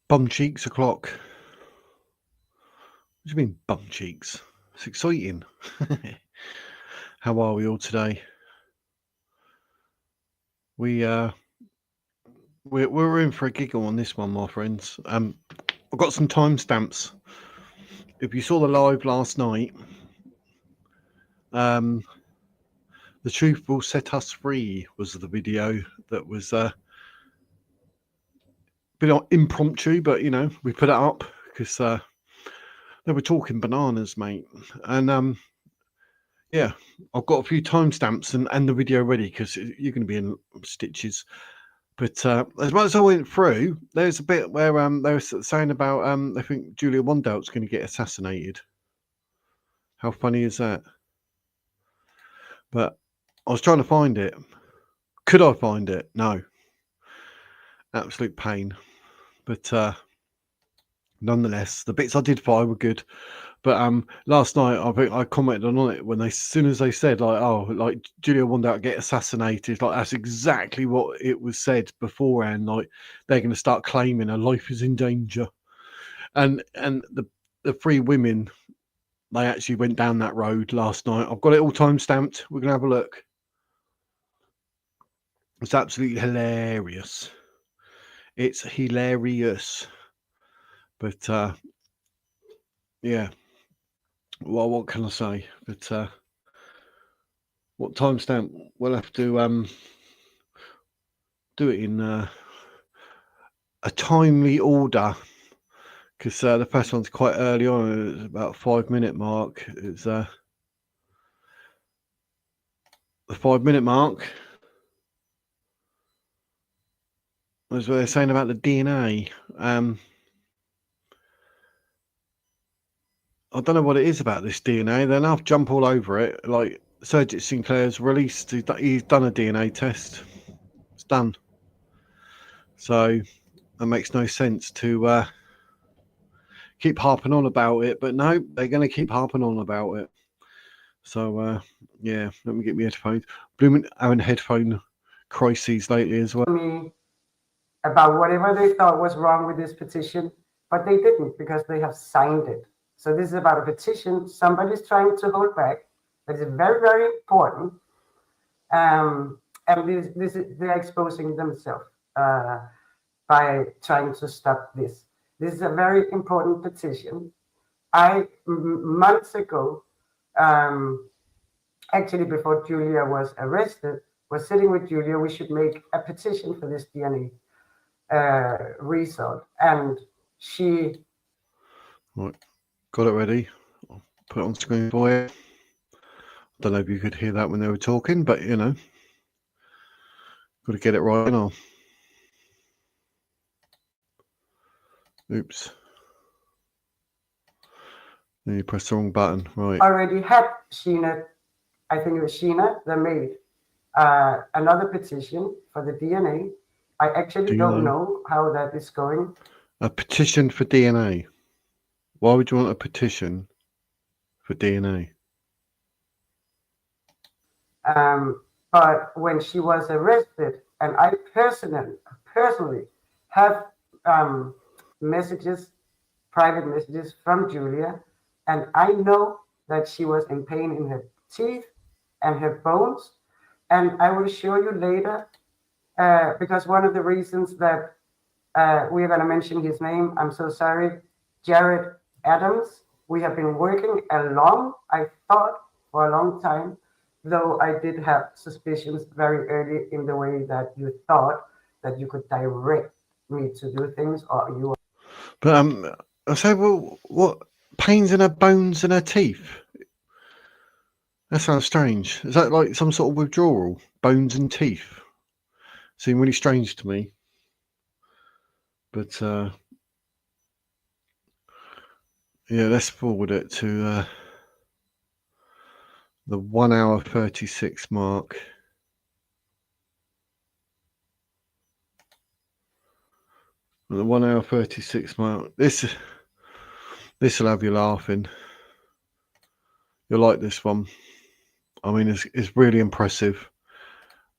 Bum cheeks o'clock. What do you mean bum cheeks? It's exciting. How are we all today? We're in for a giggle on this one, my friends. I've got some timestamps. If you saw the live last night, the truth will set us free was the video that was a bit impromptu, but you know we put it up because they were talking bananas, mate. And yeah, I've got a few timestamps and the video ready because you're going to be in stitches. But as much as I went through, there's a bit where they were saying about I think Julia Wandelt's going to get assassinated. How funny is that? But I was trying to find it. Could I find it? No. Absolute pain. But nonetheless, the bits I did find were good. But last night I think I commented on it when as soon as they said like Julia Wandelt get assassinated, like that's exactly what it was said beforehand. Like they're going to start claiming her life is in danger, and the three women, they actually went down that road last night. I've got it all time stamped. We're gonna have a look. It's absolutely hilarious. It's hilarious, but yeah. Well, what can I say? But what timestamp? We'll have to do it in a timely order because the first one's quite early on. It's about 5-minute mark. It's the 5-minute mark. That's what they're saying about the DNA. I don't know what it is about this DNA. Then I'll jump all over it. Like Surgit Singh Clair's released. He's done a DNA test. It's done. So it makes no sense to keep harping on about it. But no, they're going to keep harping on about it. So yeah, let me get my headphones. Blooming having headphone crises lately as well. Me about whatever they thought was wrong with this petition, but they didn't because they have signed it. So this is about a petition somebody's trying to hold back. That is very, very important. And they're exposing themselves by trying to stop this. This is a very important petition. Months ago, actually before Julia was arrested, was sitting with Julia, we should make a petition for this DNA result. And she... Right. Got it ready. I'll put it on screen for you. I don't know if you could hear that when they were talking, but you know, got to get it right now. Oops. Then you press the wrong button. Right. Already had Sheena, I think it was Sheena, that made another petition for the DNA. I actually don't know how that is going. A petition for DNA? Why would you want a petition for DNA? But when she was arrested, and I personally have messages, private messages from Julia, and I know that she was in pain in her teeth and her bones, and I will show you later, because one of the reasons that we're going to mention his name, I'm so sorry, Jared Adams. We have been working along, I thought, for a long time, though I did have suspicions very early in the way that you thought that you could direct me to do things, or you. But I say, well, what pains in her bones and her teeth? That sounds strange. Is that like some sort of withdrawal? Bones and teeth seem really strange to me. But yeah, let's forward it to the 1 hour 36 mark. The 1 hour 36 mark. This will have you laughing. You'll like this one. I mean, it's really impressive.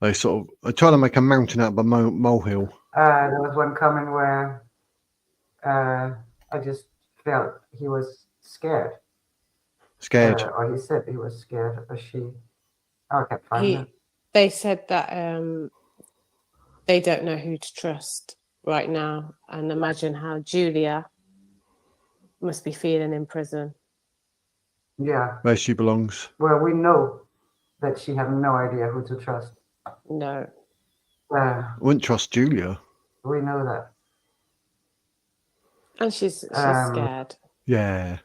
They try to make a mountain out of a molehill. There was one comment where I just felt he was scared. Scared. Or he said he was scared, or she. Oh, I can't find that. They said that they don't know who to trust right now, and imagine how Julia must be feeling in prison. Yeah. Where she belongs. Well, we know that she have no idea who to trust. No. I wouldn't trust Julia. We know that. And she's scared. Yeah.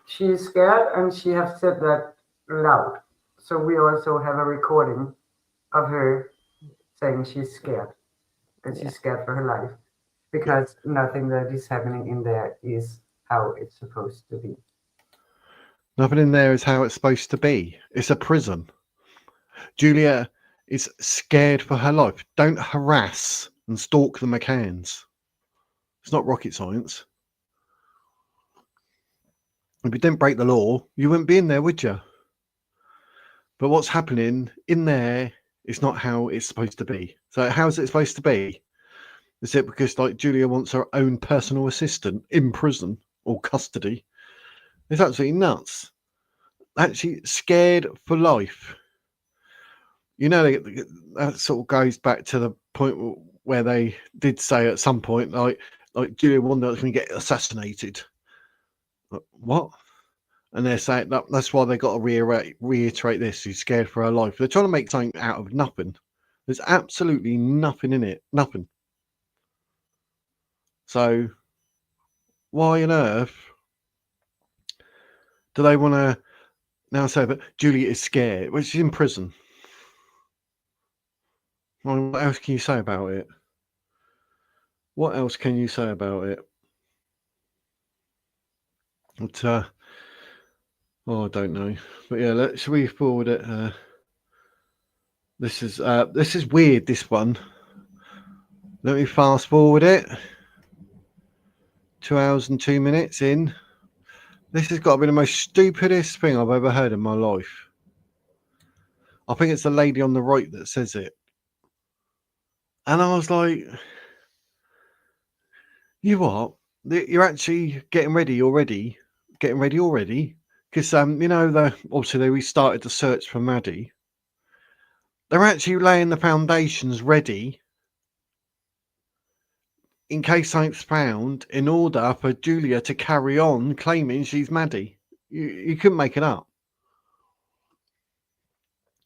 She's scared, and she has said that loud. So we also have a recording of her saying she's scared. And she's scared for her life. Because nothing that is happening in there is how it's supposed to be. Nothing in there is how it's supposed to be. It's a prison. Julia is scared for her life. Don't harass and stalk the McCanns. It's not rocket science. If you didn't break the law, you wouldn't be in there, would you? But what's happening in there is not how it's supposed to be. So how's it supposed to be? Is it because like Julia wants her own personal assistant in prison or custody? It's absolutely nuts. Actually scared for life. You know, that sort of goes back to the point where they did say at some point, like Julia Wandelt can get assassinated. What? And they're saying that's why they got to reiterate this. She's scared for her life. They're trying to make something out of nothing. There's absolutely nothing in it. Nothing. So why on earth do they want to now say that Julia is scared? Well, she's in prison. Well, what else can you say about it? What else can you say about it? But, I don't know. But yeah, should we forward it? This is weird, this one. Let me fast forward it. 2 hours and 2 minutes in. This has got to be the most stupidest thing I've ever heard in my life. I think it's the lady on the right that says it. And I was like, you what? You're actually getting ready already? Getting ready already? Because, you know, obviously they restarted the search for Maddie. They're actually laying the foundations ready in case something's found in order for Julia to carry on claiming she's Maddie. You couldn't make it up.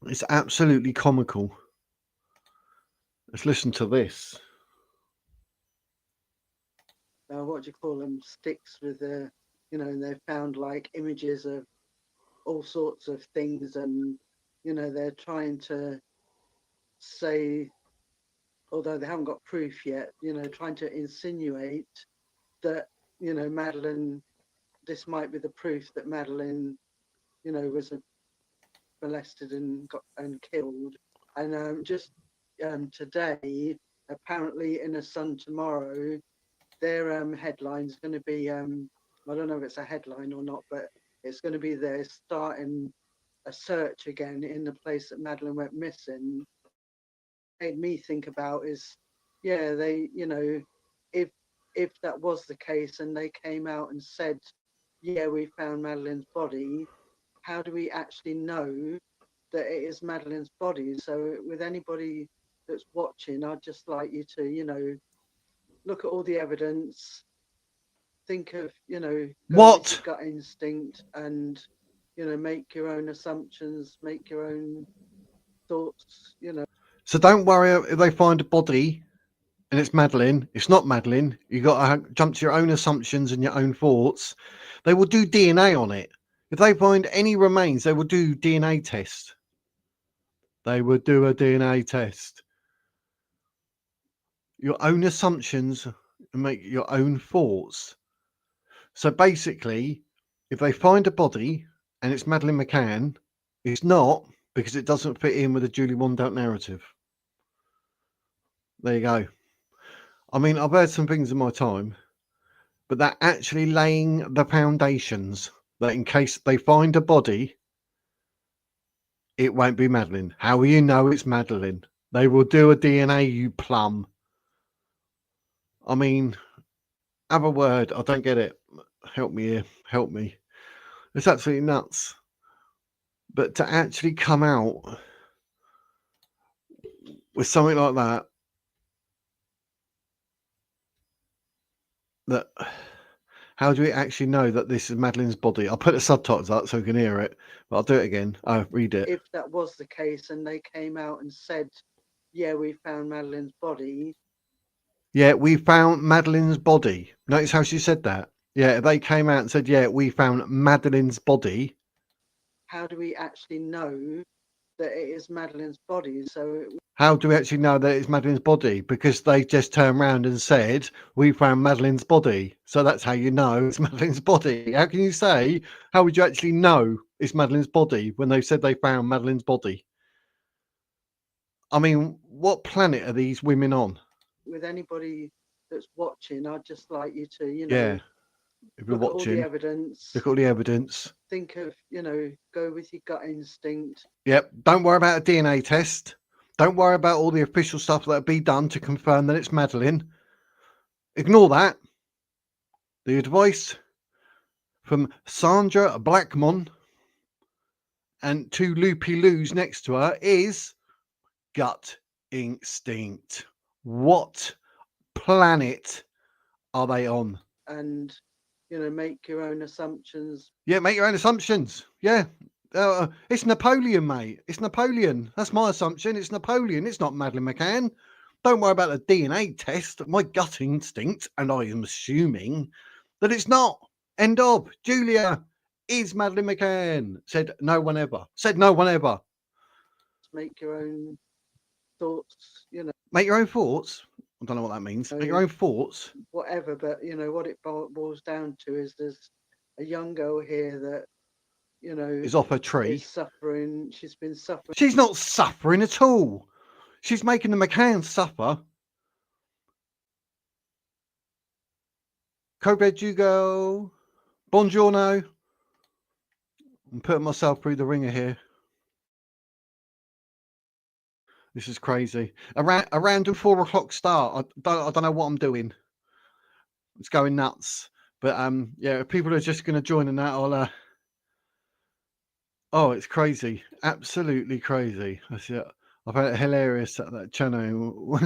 It's absolutely comical. Let's listen to this. What do you call them? Sticks with the, you know, and they've found like images of all sorts of things, and you know they're trying to say, although they haven't got proof yet, you know, trying to insinuate that, you know, Madeleine, this might be the proof that Madeleine, you know, was molested and killed. And just today, apparently in a Sun tomorrow, their headline is going to be, I don't know if it's a headline or not, but it's going to be they're starting a search again in the place that Madeleine went missing. Made me think about is, yeah, they, you know, if that was the case and they came out and said, yeah, we found Madeleine's body, how do we actually know that it is Madeleine's body? So with anybody that's watching, I'd just like you to, you know, look at all the evidence, think of, you know, What? Gut instinct, and, you know, make your own assumptions, make your own thoughts, you know. So don't worry if they find a body and it's Madeleine. It's not Madeleine. You got to jump to your own assumptions and your own thoughts. They will do DNA on it. If they find any remains, they will do DNA test. They will do a DNA test. Your own assumptions and make your own thoughts. So basically, if they find a body and it's Madeleine McCann, it's not, because it doesn't fit in with the Julia Wandelt narrative. There you go. I mean, I've heard some things in my time, but they're actually laying the foundations that in case they find a body, it won't be Madeleine. How will you know it's Madeleine? They will do a DNA, you plum. I mean, Have a word. I don't get it. Help me here. Help me. It's absolutely nuts. But to actually come out with something like that, how do we actually know that this is Madeleine's body? I'll put the subtitles up so we can hear it, but I'll do it again. I'll read it. If that was the case and they came out and said, yeah, we found Madeleine's body. Yeah, we found Madeleine's body. Notice how she said that. Yeah, they came out and said, yeah, we found Madeleine's body. How do we actually know that it is Madeleine's body? So how do we actually know that it's Madeleine's body? Because they just turned around and said, we found Madeleine's body. So that's how you know it's Madeleine's body. How can you say, how would you actually know it's Madeleine's body when they said they found Madeleine's body? I mean, what planet are these women on? with anybody that's watching, I'd just like you to, Yeah, if you're look at all watching, the evidence. look at all the evidence. Think of, go with your gut instinct. Yep, don't worry about a DNA test. Don't worry about all the official stuff that'll be done to confirm that it's Madeleine. Ignore that. The advice from Sandra Blackmon and two loopy loos next to her is gut instinct. What planet are they on? And, make your own assumptions. Yeah, make your own assumptions. Yeah. It's Napoleon, mate. It's Napoleon. That's my assumption. It's Napoleon. It's not Madeleine McCann. Don't worry about the DNA test. My gut instinct, and I am assuming that it's not. End of. Julia is Madeleine McCann. Said no one ever. Said no one ever. Make your own thoughts, Make your own thoughts. I don't know what that means. Make your own thoughts. Whatever, but what it boils down to is there's a young girl here that, Is off a tree. is suffering. She's been suffering. She's not suffering at all. She's making the McCanns suffer. Cobejugo. Buongiorno. I'm putting myself through the ringer here. This is crazy. A random 4 o'clock start. I don't know what I'm doing. It's going nuts. But yeah, if people are just going to join in that, I'll. Oh, it's crazy. Absolutely crazy. That's it. I found it hilarious at that channel.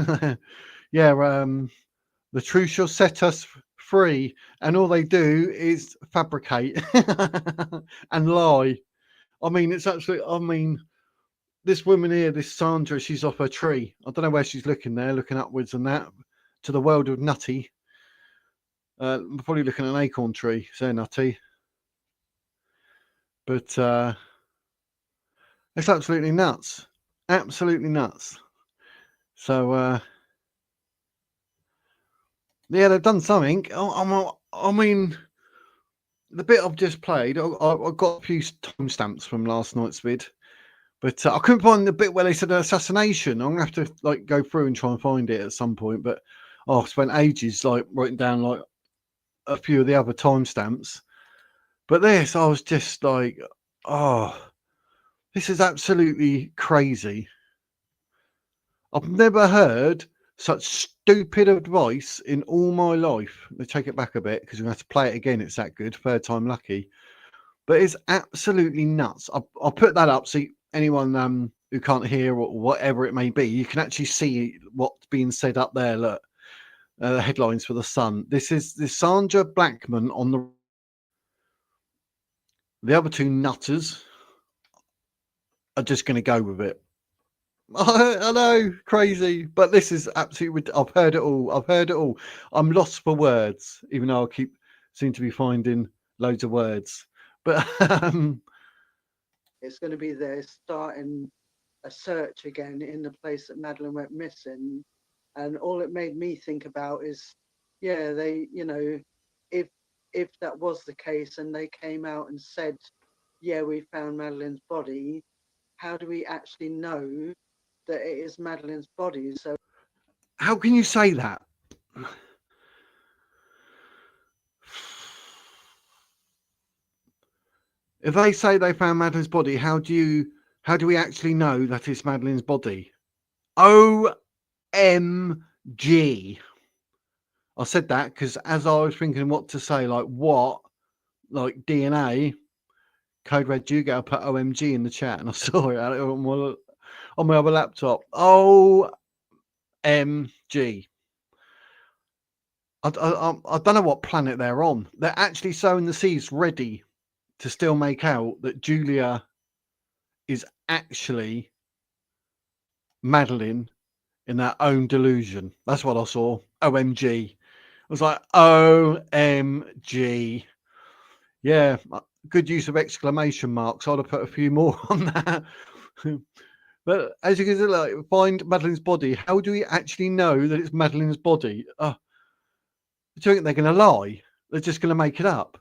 Yeah, the truth shall set us free, and all they do is fabricate and lie. I mean, it's absolutely. I mean, this woman here, this Sandra, she's off her tree. I don't know where she's looking there, looking upwards and that to the world of nutty. Probably looking at an acorn tree, so nutty. But it's absolutely nuts. Absolutely nuts. So yeah, they've done something. I mean, the bit I've just played, I got a few timestamps from last night's vid, but I couldn't find the bit where they said assassination. I'm gonna have to go through and try and find it at some point. But I spent ages writing down a few of the other timestamps. But this, I was just like, oh, this is absolutely crazy. I've never heard such stupid advice in all my life. Let's take it back a bit because we're going to have to play it again. It's that good. Third time lucky. But it's absolutely nuts. I'll put that up so anyone who can't hear or whatever it may be, you can actually see what's being said up there. Look, the headlines for the Sun. This is Sandra Blackmon on the other two nutters are just going to go with it. I know, crazy, but this is absolutely. I've heard it all. I've heard it all. I'm lost for words, even though I seem to be finding loads of words. But it's going to be there starting a search again in the place that Madeleine went missing, and all it made me think about is, yeah, they, if that was the case and they came out and said, yeah, we found Madeleine's body, how do we actually know that it is Madeleine's body? So how can you say that? If they say they found Madeleine's body, how do we actually know that it's Madeleine's body? OMG. I said that because as I was thinking what to say, like what, like DNA, Code Red Jugo, I put OMG in the chat and I saw it on my other laptop. OMG. I don't know what planet they're on. They're actually sowing the seeds ready to still make out that Julia is actually Madeleine in their own delusion. That's what I saw. OMG. I was like, OMG. Yeah, good use of exclamation marks. I'd have put a few more on that. But as you can see, like, find Madeleine's body. How do we actually know that it's Madeleine's body? Do you think they're going to lie? They're just going to make it up.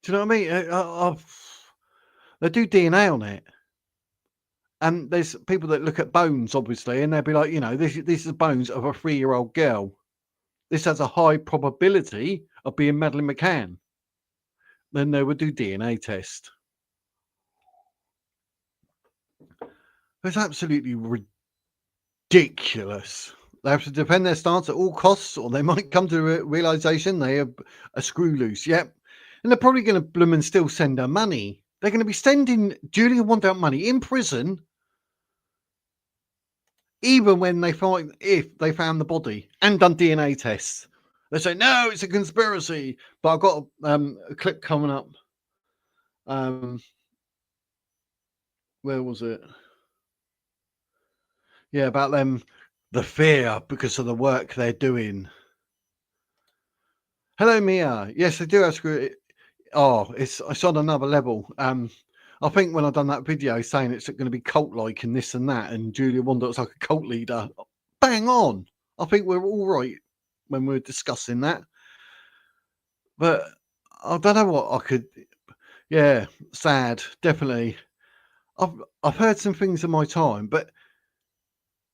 Do you know what I mean? They do DNA on it. And there's people that look at bones, obviously, and they'll be like, this is bones of a 3-year-old girl. This has a high probability of being Madeleine McCann. Then they would do DNA test. It's absolutely ridiculous. They have to defend their stance at all costs, or they might come to a realization they have a screw loose. Yep. And they're probably going to bloom and still send her money. They're going to be sending Julia Wandelt money in prison, even when if they found the body and done DNA tests. They say, no, it's a conspiracy. But I've got a clip coming up. Where was it? Yeah, about them, the fear because of the work they're doing. Hello, Mia. Yes, they do have screw. Oh, it's on another level. I think when I've done that video saying it's going to be cult-like and this and that, and Julia Wandelt's like a cult leader, bang on. I think we're all right when we're discussing that. But I don't know what I could. Yeah, sad, definitely. I've heard some things in my time, but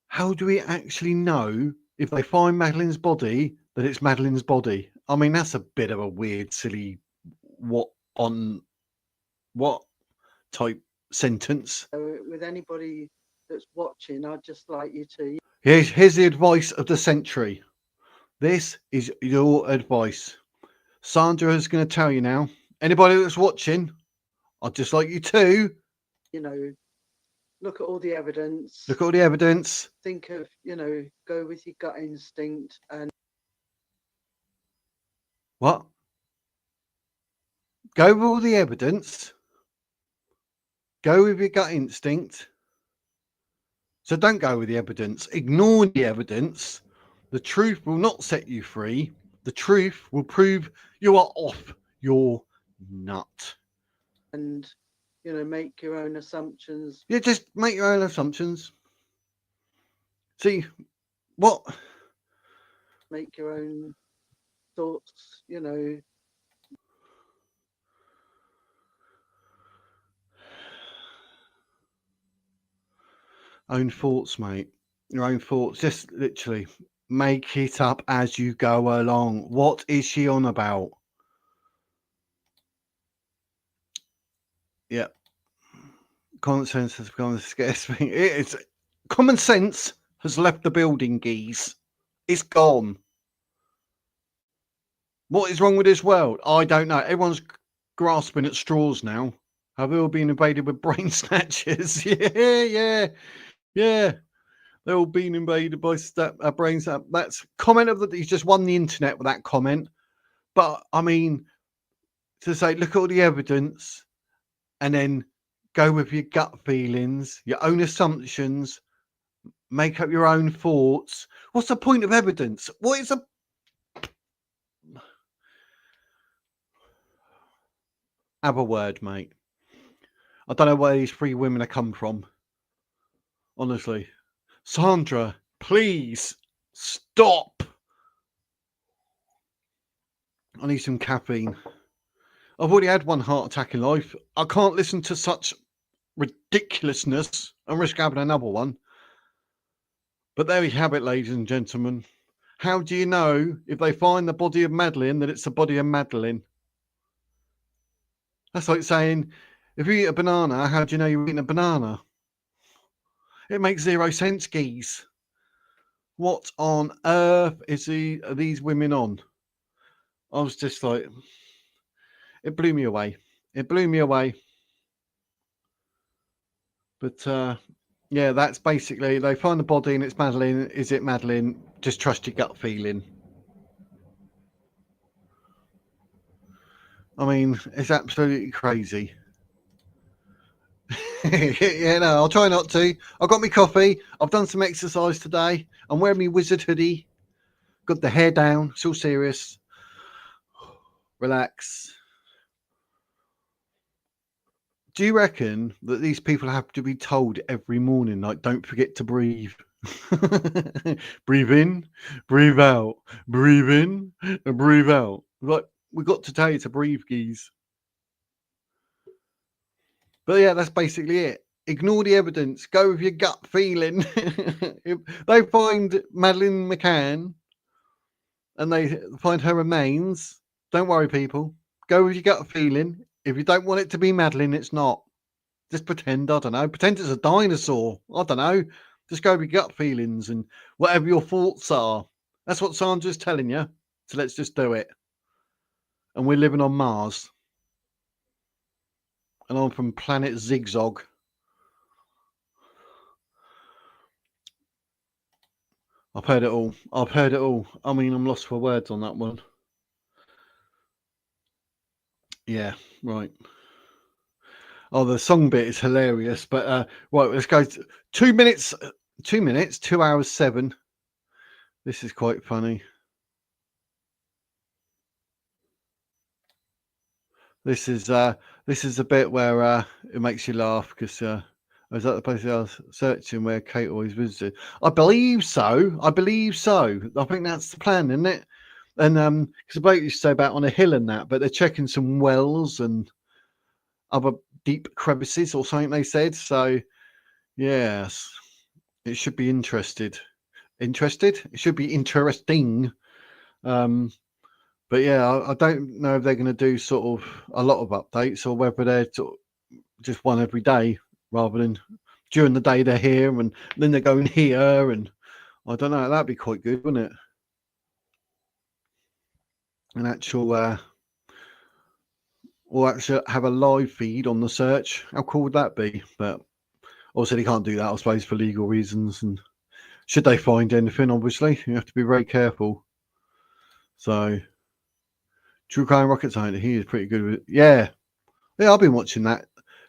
how do we actually know if they find Madeleine's body that it's Madeleine's body? I mean, that's a bit of a weird, silly, what type sentence. With anybody that's watching, I'd just like you to. Here's the advice of the century. This is your advice. Sandra is going to tell you now. Anybody that's watching, I'd just like you to, look at all the evidence. look at all the evidence. Think of, go with your gut instinct and. What? Go with all the evidence. Go with your gut instinct. So don't go with the evidence. Ignore the evidence. The truth will not set you free. The truth will prove you are off your nut. And, make your own assumptions. Yeah, just make your own assumptions. See, what? Make your own thoughts, Own thoughts, mate. Your own thoughts. Just literally make it up as you go along. What is she on about? Yeah. Common sense has become a scarce thing. It's common sense has left the building, geese. It's gone. What is wrong with this world? I don't know. Everyone's grasping at straws now. Have we all been invaded with brain snatchers? Yeah. They're all being invaded by brain snatchers. That's comment of that. He's just won the internet with that comment. But I mean, to say, look at all the evidence, and then go with your gut feelings, your own assumptions, make up your own thoughts. What's the point of evidence? What is a... Have a word, mate. I don't know where these 3 women have come from. Honestly. Sandra, please stop. I need some caffeine. I've already had 1 heart attack in life. I can't listen to such ridiculousness and risk having another one. But there we have it, ladies and gentlemen. How do you know if they find the body of Madeleine that it's the body of Madeleine? That's like saying, if you eat a banana, how do you know you're eating a banana? It makes 0 sense, geese. What on earth are these women on? I was just like, it blew me away. It blew me away. But yeah, that's basically, they find the body and it's Madeleine. Is it Madeleine? Just trust your gut feeling. I mean, it's absolutely crazy. Yeah, no, I'll try not to. I've got my coffee. I've done some exercise today. I'm wearing my wizard hoodie. Got the hair down. It's all serious. Relax. Do you reckon that these people have to be told every morning, like, don't forget to breathe? Breathe in, breathe out, breathe in, and breathe out. Like, we got to tell you to breathe, geez. But yeah, that's basically it. Ignore the evidence. Go with your gut feeling. If they find Madeleine McCann and they find her remains, don't worry, people. Go with your gut feeling. If you don't want it to be Madeleine, it's not. Just pretend, I don't know. Pretend it's a dinosaur. I don't know. Just go with your gut feelings and whatever your thoughts are. That's what Sandra's telling you. So let's just do it. And we're living on Mars. And I'm from planet Zigzag. I've heard it all. I've heard it all. I mean, I'm lost for words on that one. Yeah, right. Oh, the song bit is hilarious. But right, let's go. 2 minutes. 2 minutes. 2 hours 7. This is quite funny. This is a bit where it makes you laugh because I was at the place I was searching where Kate always visited. I believe so. I think that's the plan, isn't it? And because the bloke used to say about on a hill and that, but they're checking some wells and other deep crevices or something. They said so. Yes, it should be interested. Interested? It should be interesting. But yeah, I don't know if they're going to do sort of a lot of updates or whether they're sort of just one every day rather than during the day they're here and then they're going here. And I don't know, that'd be quite good, wouldn't it? An actual, or actually have a live feed on the search. How cool would that be? But obviously they can't do that, I suppose, for legal reasons. And should they find anything, obviously, you have to be very careful. So, True Crime Rocket Scientist, he is pretty good with it. Yeah, I've been watching that.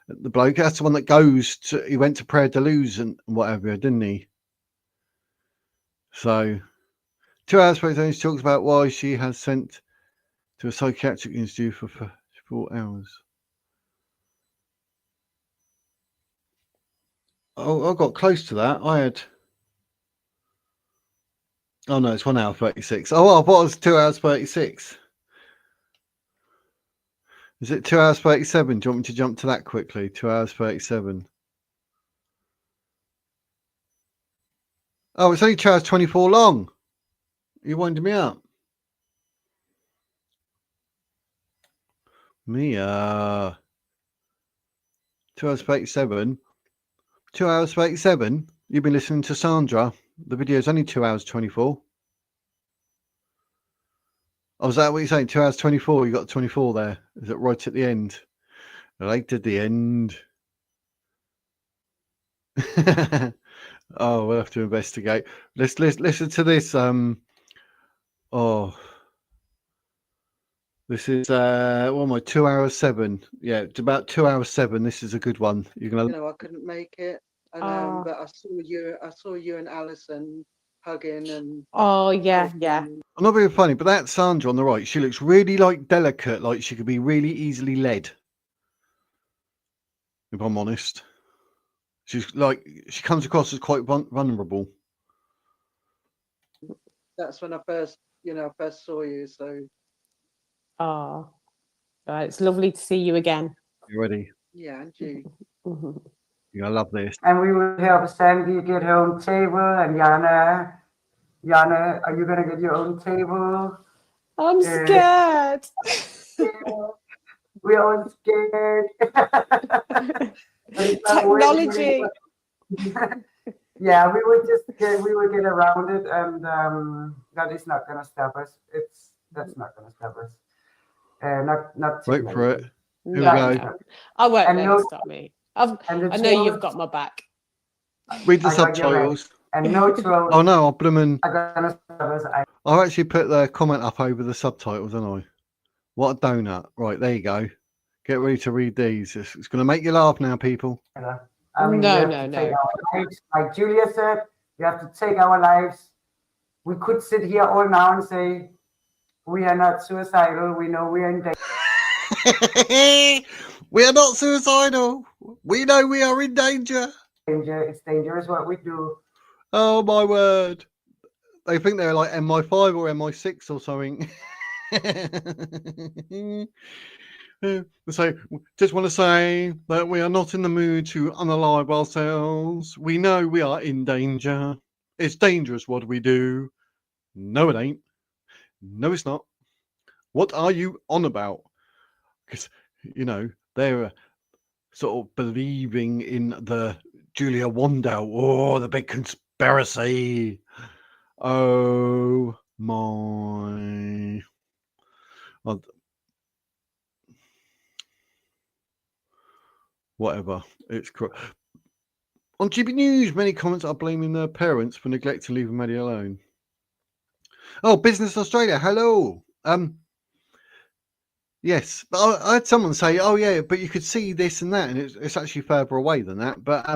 The bloke, that's the one that goes to, he went to Praia de Luz and whatever, didn't he? So, 2 hours later, she talks about why she has sent to a psychiatric institute for 4 hours. Oh, I got close to that. I had. Oh no, it's 1 hour 36. Oh, I thought it was 2 hours 36. Is it 2 hours 37? Do you want me to jump to that quickly? 2 hours 37. Oh, it's only 2 hours 24 long. You're winding me up. Mia. 2 hours 37. 2 hours 37. You've been listening to Sandra. The video is only 2 hours 24. Oh, is that what you're saying? 2 hours 24. You got 24 there. Is it right at the end? Right at the end. Oh, we'll have to investigate. Let's listen to this. This is what am I? 2 hours 7. Yeah, it's about 2 hours 7. This is a good one. You're gonna. You know, I couldn't make it, and but I saw you and Alison hugging and. Oh yeah, yeah. I'm not being funny, but that Sandra on the right, she looks really like delicate, like she could be really easily led. If I'm honest, she's like she comes across as quite vulnerable. That's when I first saw you. So. Oh, it's lovely to see you again. You ready? Yeah, and you. You're gonna love this. And we will help Sandy get her own table. And Yana, are you gonna get your own table? I'm scared. We're all scared. Technology. Yeah, we would get around it, and that is not gonna stop us. That's not gonna stop us. Not too Wait for it. late. Here No, we go. no. I won't And let no, it stop me. I and the know you've trolls, got my back. Read the I got your back. subtitles. And no trolls Oh no, I'll put them in. are gonna stop us. I'll actually put the comment up over the subtitles, haven't I? What a donut. Right, there you go. Get ready to read these. It's going to make you laugh now, people. I mean, No, we have no, to take no. our lives. Like Julia said, we have to take our lives. We could sit here all now and say, we are not suicidal. We know we are in We are not suicidal. We know we are in danger. danger. It's dangerous what we do. Oh my word. They think they're like MI5 or MI6 or something. So, just want to say that we are not in the mood to unalive ourselves. We know we are in danger. It's dangerous what we do. No, it ain't. No, it's not. What are you on about? Because, you know, they're sort of believing in the Julia Wandelt. Oh, the big conspiracy. Oh, my. Well, whatever. It's on GB News, many comments are blaming their parents for neglecting leaving Maddie alone. Oh, Business Australia, hello. Yes, I had someone say, "Oh yeah, but you could see this and that," and it's actually further away than that. But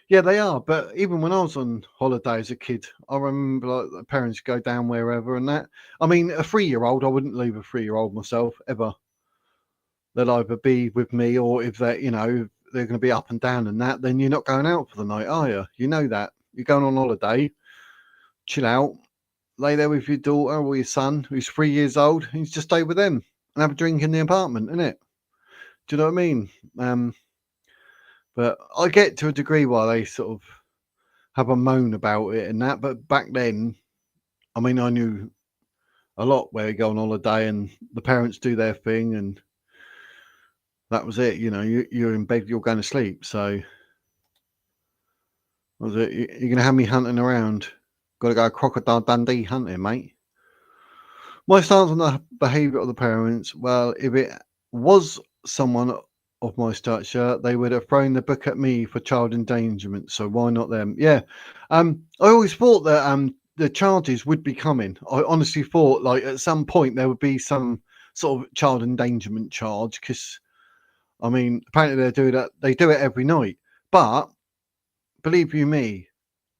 yeah, they are. But even when I was on holiday as a kid, I remember like the parents go down wherever and that. I mean, a 3-year-old, I wouldn't leave a 3-year-old myself ever. They'll either be with me, or if they're, you know, they're going to be up and down and that, then you're not going out for the night, are you? You know that. You're going on holiday, chill out, lay there with your daughter or your son who's 3 years old, and you just stay with them and have a drink in the apartment, innit? Do you know what I mean? But I get to a degree why they sort of have a moan about it and that. But back then, I mean, I knew a lot where you go on holiday and the parents do their thing, and that was it. You know, you're in bed, you're going to sleep. So, was it? You're going to have me hunting around. Got to go Crocodile Dundee hunting, mate. My stance on the behaviour of the parents, well, if it was someone of my stature, they would have thrown the book at me for child endangerment. So why not them? Yeah. I always thought that the charges would be coming. I honestly thought like at some point there would be some sort of child endangerment charge, because I mean apparently they do it every night. But believe you me,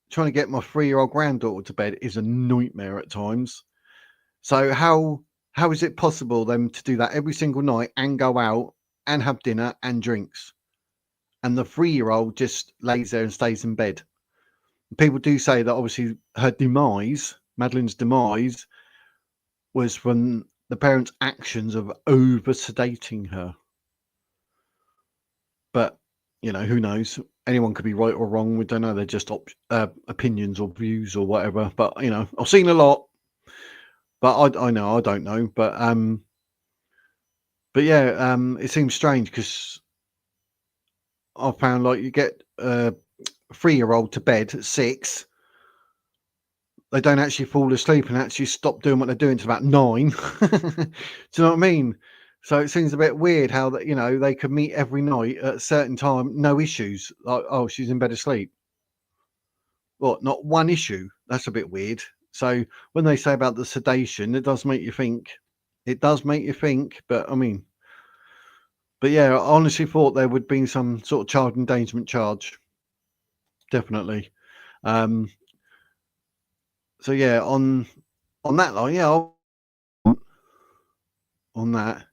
trying to get my 3-year-old granddaughter to bed is a nightmare at times. So how is it possible them to do that every single night and go out and have dinner and drinks, and the 3-year-old just lays there and stays in bed? People do say that obviously her demise, Madeleine's demise, was from the parents' actions of over sedating her. But you know, who knows? Anyone could be right or wrong. We don't know. They're just opinions or views or whatever. But you know, I've seen a lot. But I know I don't know. But yeah, it seems strange because I found like you get a 3-year-old to bed at 6, they don't actually fall asleep and actually stop doing what they're doing till about 9. Do you know what I mean? So it seems a bit weird how that, you know, they could meet every night at a certain time, no issues. Like, oh, she's in bed asleep. Well, not one issue. That's a bit weird. So when they say about the sedation, it does make you think. It does make you think, but I mean, but yeah, I honestly thought there would be some sort of child endangerment charge. Definitely. So yeah, on that line, yeah, on that.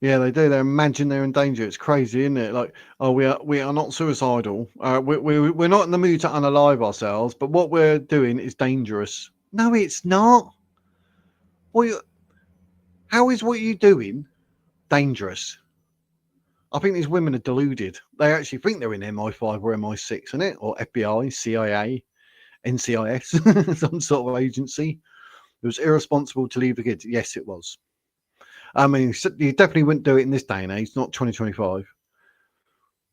Yeah, they do. They imagine they're in danger. It's crazy, isn't it? Like, oh, we are not suicidal. We're not in the mood to unalive ourselves, but what we're doing is dangerous. No, it's not. How is what you're doing dangerous? I think these women are deluded. They actually think they're in MI5 or MI6, isn't it? Or FBI, CIA, NCIS, some sort of agency. It was irresponsible to leave the kids. Yes, it was. I mean, you definitely wouldn't do it in this day and age, not 2025.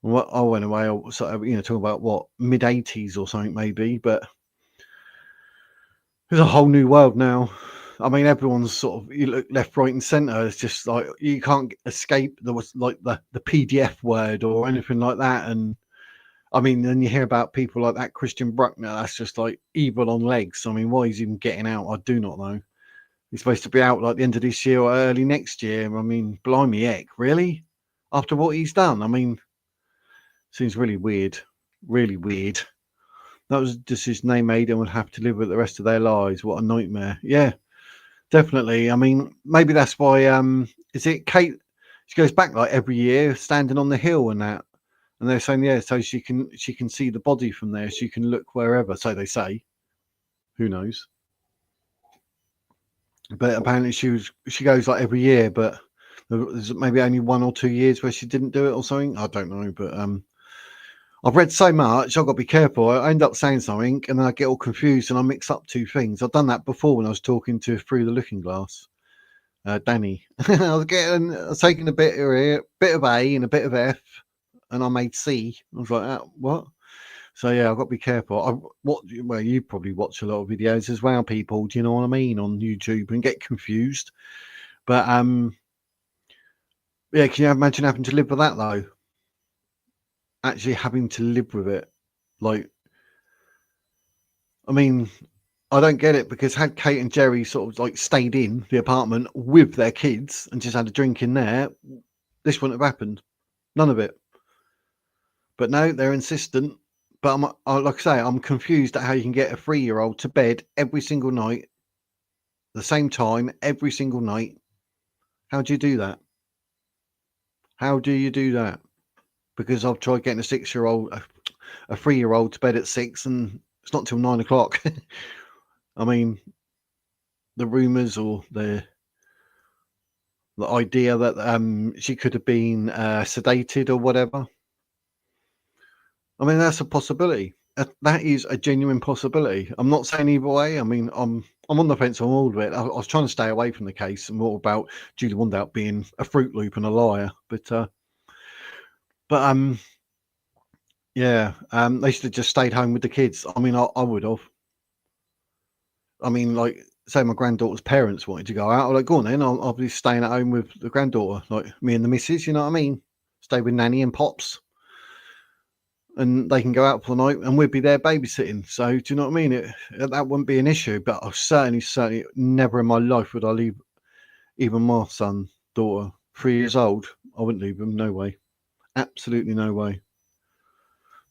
What I went away, sort of, talking about what mid-80s or something maybe, but there's a whole new world now. I mean, everyone's sort of, you look left, right, and centre. It's just like you can't escape the PDF word or anything like that. And I mean, then you hear about people like that Christian Bruckner. That's just like evil on legs. I mean, why he's even getting out, I do not know. He's supposed to be out like the end of this year or early next year. I mean, blimey heck, really? After what he's done, I mean, seems really weird. Really weird. That was just his name made and would have to live with the rest of their lives. What a nightmare. Yeah, definitely. I mean, maybe that's why is it Kate? She goes back like every year, standing on the hill and that. And they're saying, yeah, so she can see the body from there. She can look wherever. So they say. Who knows? But apparently she goes like every year, but there's maybe only 1 or 2 years where she didn't do it or something. I don't know, but I've read so much, I've got to be careful. I end up saying something and then I get all confused and I mix up two things. I've done that before when I was talking to Through the Looking Glass, Danny. I was taking a bit of A and a bit of F, and I made C. I was like, what? So yeah, I've got to be careful. Well, you probably watch a lot of videos as well, people. Do you know what I mean, on YouTube, and get confused? But yeah, can you imagine having to live with that though? Actually having to live with it, like, I mean, I don't get it, because had Kate and Jerry sort of like stayed in the apartment with their kids and just had a drink in there, this wouldn't have happened. None of it. But no, they're insistent. But like I say, I'm confused at how you can get a 3-year-old to bed every single night, the same time, every single night. How do you do that? How do you do that? Because I've tried getting a 6-year-old, a 3-year-old to bed at 6, and it's not till 9 o'clock. I mean, the rumours or the idea that she could have been sedated or whatever. I mean, that's a possibility. That is a genuine possibility. I'm not saying either way. I mean, I'm on the fence on all of it. I was trying to stay away from the case and more about Julia Wandelt being a Fruit Loop and a liar. But yeah, they should have just stayed home with the kids. I mean, I would have. I mean, like, say my granddaughter's parents wanted to go out, I'm like, go on then, I'll be staying at home with the granddaughter, like me and the missus, you know what I mean? Stay with Nanny and Pops, and they can go out for the night and we'd be there babysitting. So do you know what I mean? That wouldn't be an issue, but I certainly never in my life would I leave even my son, daughter, 3 years old. I wouldn't leave them, no way. Absolutely no way.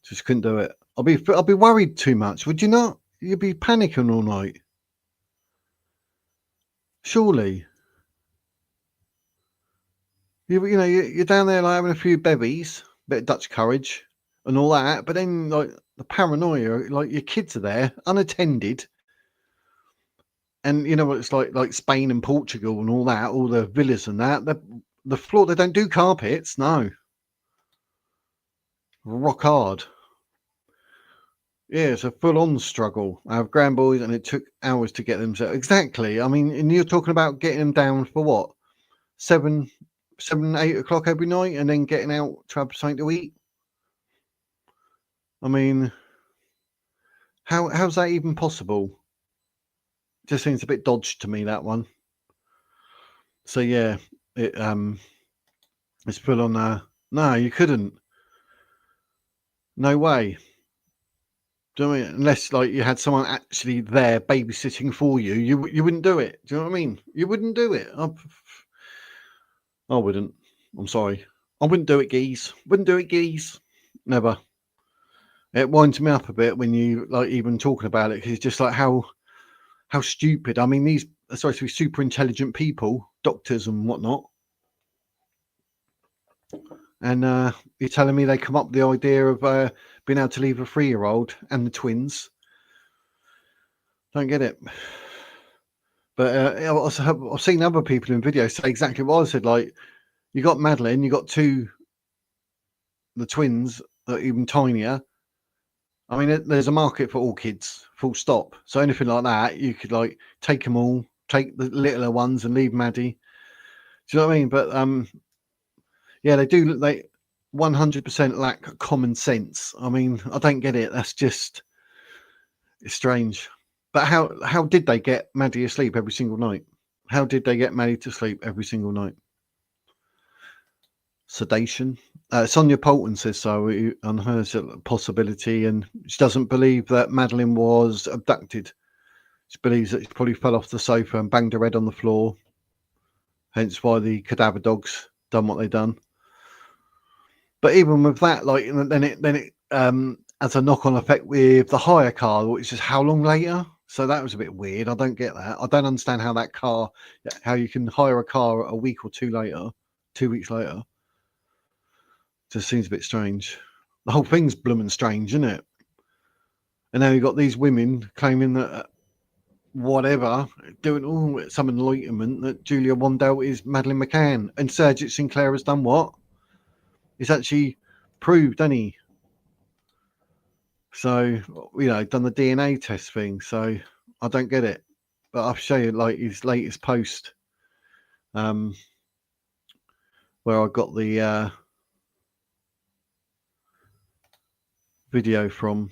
Just couldn't do it. I'll be worried too much, would you not? You'd be panicking all night. Surely. You're down there like having a few bevies, bit of Dutch courage and all that, but then like the paranoia, like your kids are there unattended, and you know what it's like Spain and Portugal and all that, all the villas and that. The floor, they don't do carpets, no. Rock hard. Yeah, it's a full-on struggle. I have grandboys, and it took hours to get them. So exactly. I mean, and you're talking about getting them down for what, 7, 8 o'clock every night, and then getting out to have something to eat. I mean, how's that even possible? Just seems a bit dodged to me, that one. So yeah, it's full on. No, you couldn't. No way. Do you know what I mean? Unless like you had someone actually there babysitting for you, you wouldn't do it. Do you know what I mean? You wouldn't do it. I wouldn't. I'm sorry. I wouldn't do it, geese. Wouldn't do it, geese. Never. It winds me up a bit when you like even talking about it, because it's just like how stupid. I mean, these are supposed to be super intelligent people, doctors and whatnot. And you're telling me they come up with the idea of being able to leave a 3-year-old and the twins. Don't get it. But I've seen other people in videos say exactly what I said. Like, you got Madeleine, you got the twins that are even tinier. I mean, there's a market for all kids, full stop. So anything like that, you could like take them all, take the littler ones and leave Maddie. Do you know what I mean? But yeah, they do. 100% lack common sense. I mean, I don't get it. It's strange. But how did they get Maddie asleep every single night? How did they get Maddie to sleep every single night? Sedation. Sonia Poulton says so on her possibility, and she doesn't believe that Madeleine was abducted. She believes that she probably fell off the sofa and banged her head on the floor. Hence why the cadaver dogs done what they done. But even with that, like then it has a knock-on effect with the hire car, which is how long later. So that was a bit weird. I don't get that. I don't understand how you can hire a car a week or 2 weeks later. Just seems a bit strange. The whole thing's blooming strange, isn't it? And now you've got these women claiming that whatever, doing some enlightenment that Julia Wandelt is Madeleine McCann, and Surgit Singh Clair has done what? He's actually proved, hasn't he? So, done the DNA test thing. So I don't get it. But I'll show you like his latest post, where I got the video from.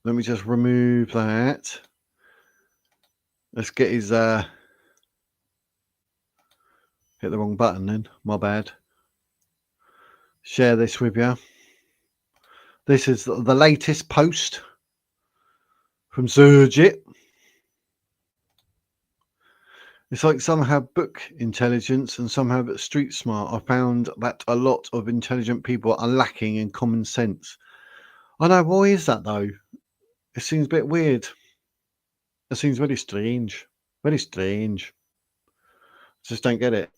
Let me just remove that. Let's get his hit the wrong button then. My bad. Share this with you. This is the latest post from Surgit. It's like some have book intelligence and some have street smart. I found that a lot of intelligent people are lacking in common sense. I know, why is that though? It seems a bit weird. It seems very strange. Very strange. Just don't get it.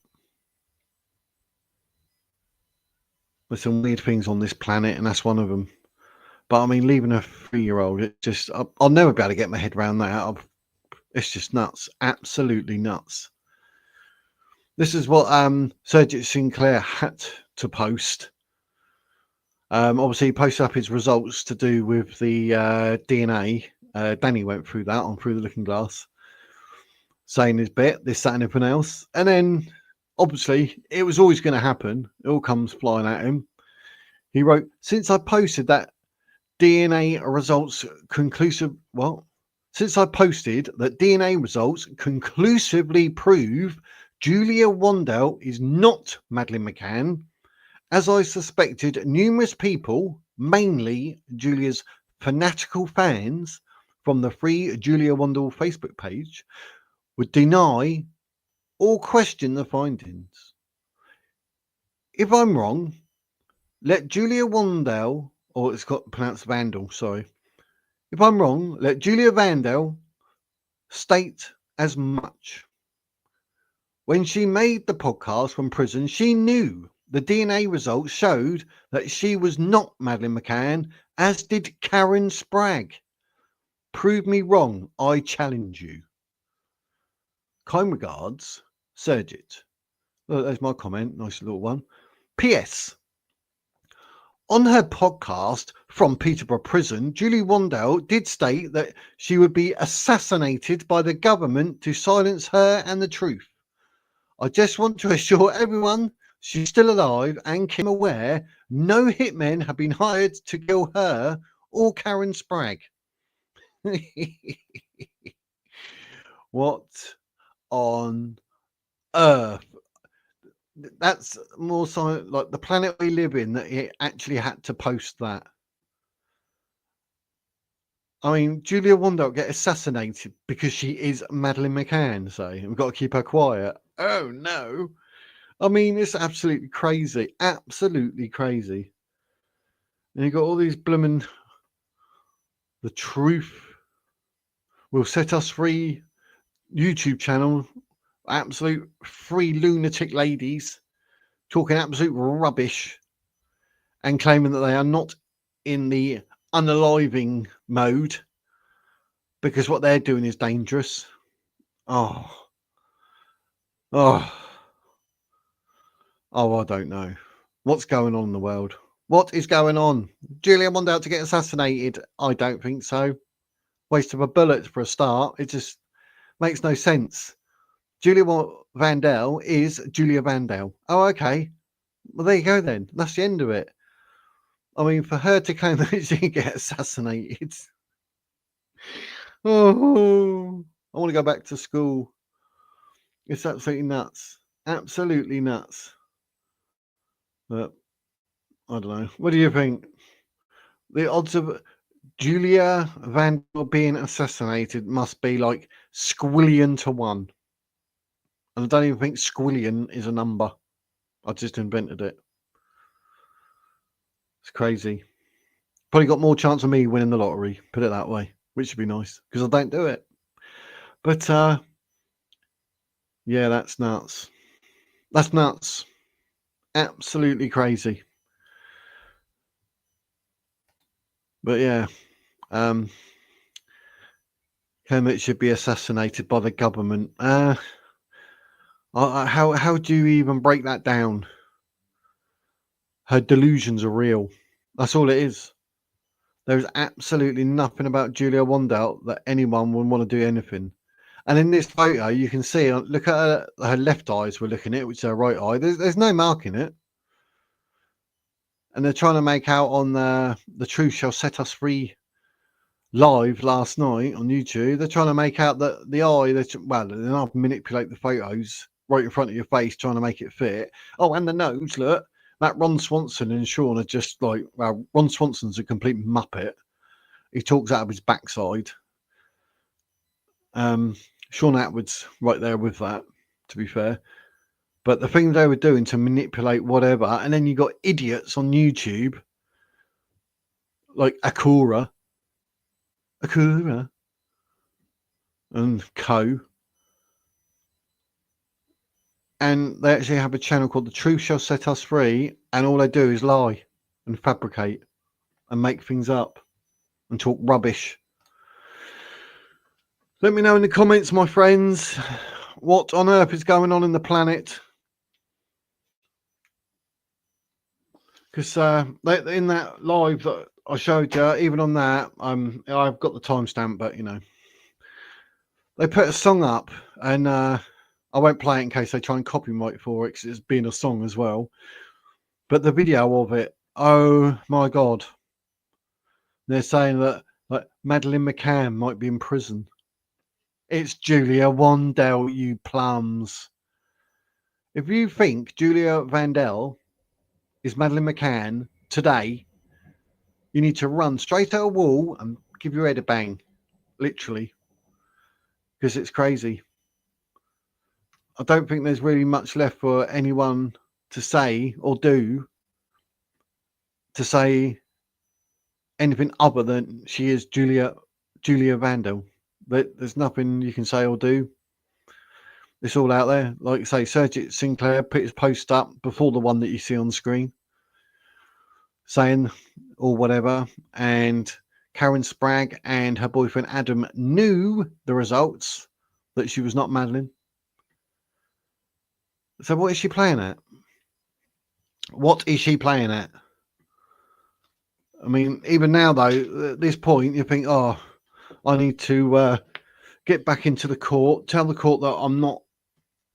There's some weird things on this planet, and that's one of them. But I mean, leaving a 3-year-old, it just, I'll never be able to get my head around that. It's just nuts. Absolutely nuts. This is what Surgit Singh Clair had to post. Obviously, he posted up his results to do with the DNA. Danny went through that on Through the Looking Glass, saying his bit, this, that, and everything else. And then, obviously, it was always going to happen. It all comes flying at him. He wrote, since I posted that DNA results since I posted that DNA results conclusively prove Julia Wandelt is not Madeleine McCann, as I suspected, numerous people, mainly Julia's fanatical fans from the Free Julia Wandelt Facebook page, would deny or question the findings. If I'm wrong, let Julia Wandelt, or it's got pronounced Vandal, sorry. If I'm wrong, let Julia Wandelt state as much. When she made the podcast from prison, she knew the DNA results showed that she was not Madeleine McCann, as did Karen Spragg. Prove me wrong, I challenge you. Kind regards, Surgit. Well, there's my comment, nice little one. P.S. On her podcast from Peterborough Prison, Julia Wandelt did state that she would be assassinated by the government to silence her and the truth. I just want to assure everyone she's still alive and Kim aware no hitmen have been hired to kill her or Karen Spragg. What on earth? That's more so like the planet we live in that he actually had to post that. I mean, Julia Wandelt get assassinated because she is Madeleine McCann, so we've got to keep her quiet. Oh no. I mean, it's absolutely crazy. Absolutely crazy. And you've got all these blooming the truth will set us free YouTube channel, absolute free lunatic ladies talking absolute rubbish and claiming that they are not in the unaliving mode because what they're doing is dangerous. Oh, I don't know. What's going on in the world? What is going on? Julia Wandelt to get assassinated? I don't think so. Waste of a bullet for a start. It just makes no sense. Julia Wandelt is Julia Wandelt. Oh, okay. Well, there you go then. That's the end of it. I mean, for her to claim that she get assassinated. Oh, I want to go back to school. It's absolutely nuts. Absolutely nuts. But I don't know. What do you think? The odds of Julia Wandelt being assassinated must be like squillion to 1. And I don't even think squillion is a number. I just invented it. It's crazy. Probably got more chance of me winning the lottery, put it that way, which would be nice because I don't do it. But yeah, that's nuts. That's nuts. Absolutely crazy. But yeah, Kermit should be assassinated by the government. How do you even break that down? Her delusions are real. That's all it is. There's absolutely nothing about Julia Wandelt that anyone would want to do anything. And in this photo, you can see, look at her left eye as we're looking at it, which is her right eye. There's no mark in it. And they're trying to make out on the Truth Shall Set Us Free live last night on YouTube. They're trying to make out that the eye, they're not manipulate the photos right in front of your face, trying to make it fit. Oh, and the nose, look. That Ron Swanson and Sean are just like, well, Ron Swanson's a complete muppet. He talks out of his backside. Sean Atwood's right there with that, to be fair. But the thing they were doing to manipulate whatever, and then you got idiots on YouTube like Akura, and co. And they actually have a channel called The Truth Shall Set Us Free, and all they do is lie and fabricate and make things up and talk rubbish. Let me know in the comments, my friends, what on earth is going on in the planet. Because in that live that I showed you, even on that, I've got the timestamp, but you know, they put a song up, and I won't play it in case they try and copyright for it, because it's being a song as well. But the video of it, oh my god, they're saying that like Madeleine McCann might be in prison. It's Julia Wandelt, you plums. If you think Julia Wandelt is Madeleine McCann today, you need to run straight at a wall and give your head a bang, literally, because it's crazy. I don't think there's really much left for anyone to say or do to say anything other than she is Julia Wandelt. There's nothing you can say or do. It's all out there. Like I say, Surgit Singh Clair put his post up before the one that you see on screen, saying or whatever, and Karen Spragg and her boyfriend Adam knew the results, that she was not Madeleine. So what is she playing at? What is she playing at? I mean, even now though, at this point you think, oh, I need to get back into the court, tell the court that I'm not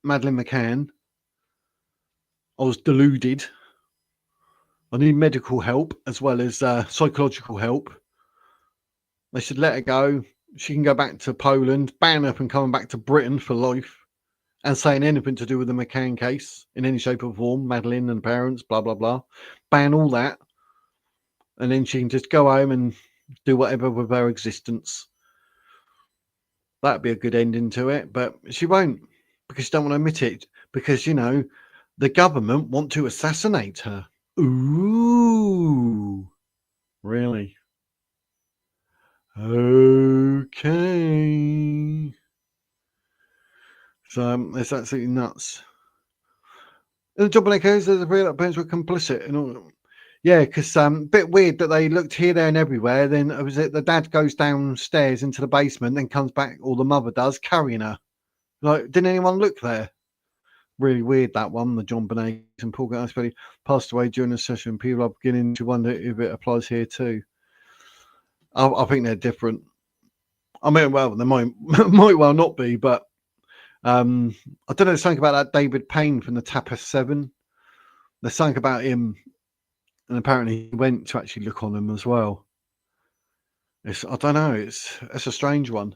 Madeleine McCann. I was deluded. I need medical help as well as psychological help. They should let her go. She can go back to Poland, ban her from coming back to Britain for life and saying anything to do with the McCann case in any shape or form, Madeleine and parents, blah, blah, blah. Ban all that. And then she can just go home and do whatever with her existence. That'd be a good ending to it, but she won't, because she don't want to admit it, because, you know, the government want to assassinate her. Ooh, really? Okay. So it's absolutely nuts. And the job makers, there's a real parents were complicit and all. Yeah, because bit weird that they looked here, there, and everywhere. Then was it the dad goes downstairs into the basement, then comes back, or the mother does, carrying her. Like, didn't anyone look there? Really weird, that one. The John Bonet and Paul Gasperi passed away during the session. People are beginning to wonder if it applies here too. I think they're different. I mean, well, they might well not be, but I don't know. There's something about that David Payne from the Tapas 7. There's something about him and apparently he went to actually look on them as well. I don't know. It's a strange one.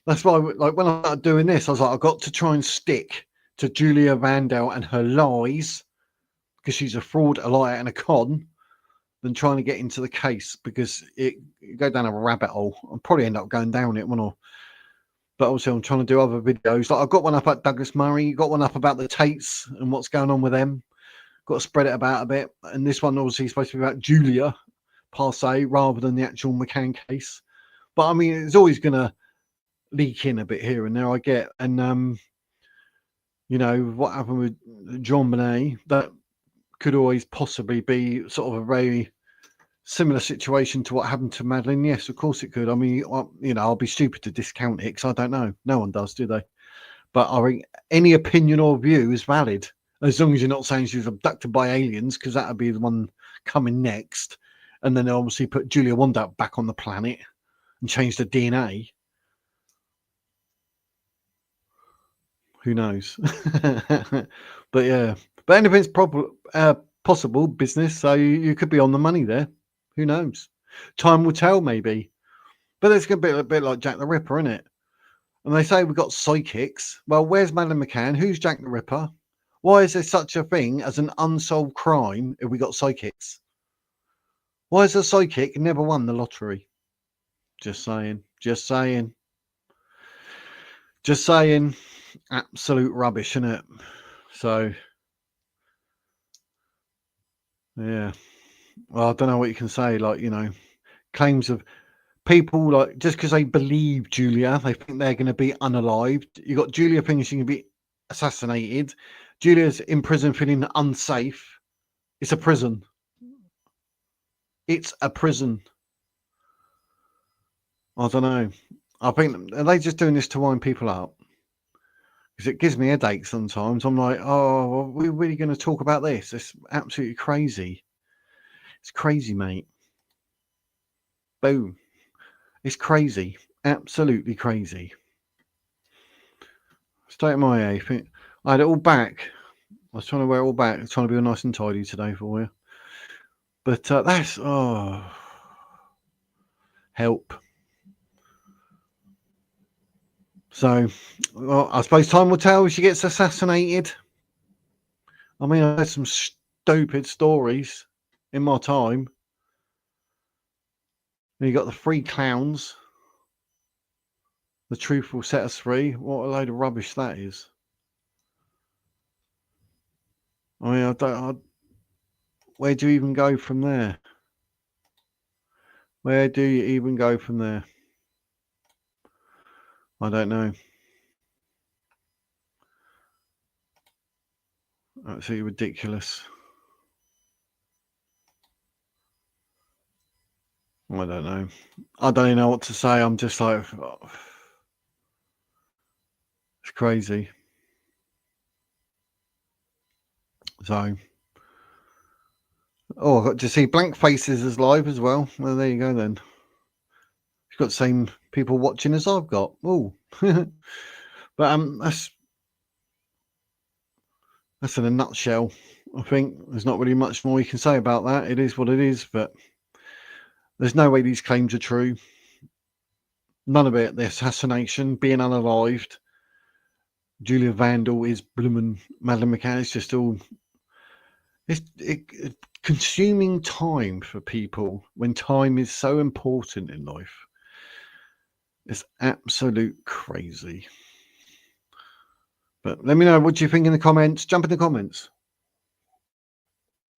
That's why, like, when I started doing this, I was like, I've got to try and stick to Julia Wandelt and her lies, because she's a fraud, a liar, and a con, than trying to get into the case, because you go down a rabbit hole. I'll probably end up going down it, won't I? But also, I'm trying to do other videos. Like, I've got one up at Douglas Murray, got one up about the Tates and what's going on with them. Got to spread it about a bit. And this one obviously is supposed to be about Julia per se, rather than the actual McCann case. But I mean, it's always going to leak in a bit here and there, I get. And you know, what happened with John Bonet, that could always possibly be sort of a very similar situation to what happened to Madeleine. Yes, of course it could. I mean, you know, I'll be stupid to discount it, because I don't know. No one does, do they? But I think any opinion or view is valid, as long as you're not saying she was abducted by aliens, because that would be the one coming next. And then they obviously put Julia Wandelt back on the planet and change the DNA. Who knows? But yeah, but anything's possible business. So you could be on the money there. Who knows? Time will tell, maybe. But it's going to be a bit like Jack the Ripper, isn't it? And they say we've got psychics. Well, where's Madeleine McCann? Who's Jack the Ripper? Why is there such a thing as an unsolved crime if we got psychics? Why is a psychic never won the lottery? Just saying. Just saying. Just saying. Absolute rubbish, isn't it? So, yeah. Well, I don't know what you can say. Like, you know, claims of people, like, just because they believe Julia, they think they're going to be unalived. You got Julia thinking she's going to be assassinated. Julia's in prison feeling unsafe. It's a prison. It's a prison. I don't know. I think, are they just doing this to wind people up? Because it gives me a headache sometimes. I'm like, oh, are we really going to talk about this? It's absolutely crazy. It's crazy, mate. Boom. It's crazy. Absolutely crazy. State of my age. I had it all back. I was trying to wear it all back. I was trying to be nice and tidy today for you. But that's, oh, help. So, well, I suppose time will tell if she gets assassinated. I mean, I had some stupid stories in my time. And you got the three clowns. The truth will set us free. What a load of rubbish that is. I mean, where do you even go from there? Where do you even go from there? I don't know. Absolutely ridiculous. I don't know. I don't even know what to say. I'm just like, oh, it's crazy. So, oh, I got to see Blank Faces as live as well. Well, there you go then. You've got the same people watching as I've got. Oh, but that's in a nutshell. I think there's not really much more you can say about that. It is what it is, but there's no way these claims are true. None of it. The assassination, being unalived, Julia Wandelt is blooming Madeleine McCann. It's just all. It's consuming time for people when time is so important in life. It's absolute crazy. But let me know, what do you think in the comments? Jump in the comments.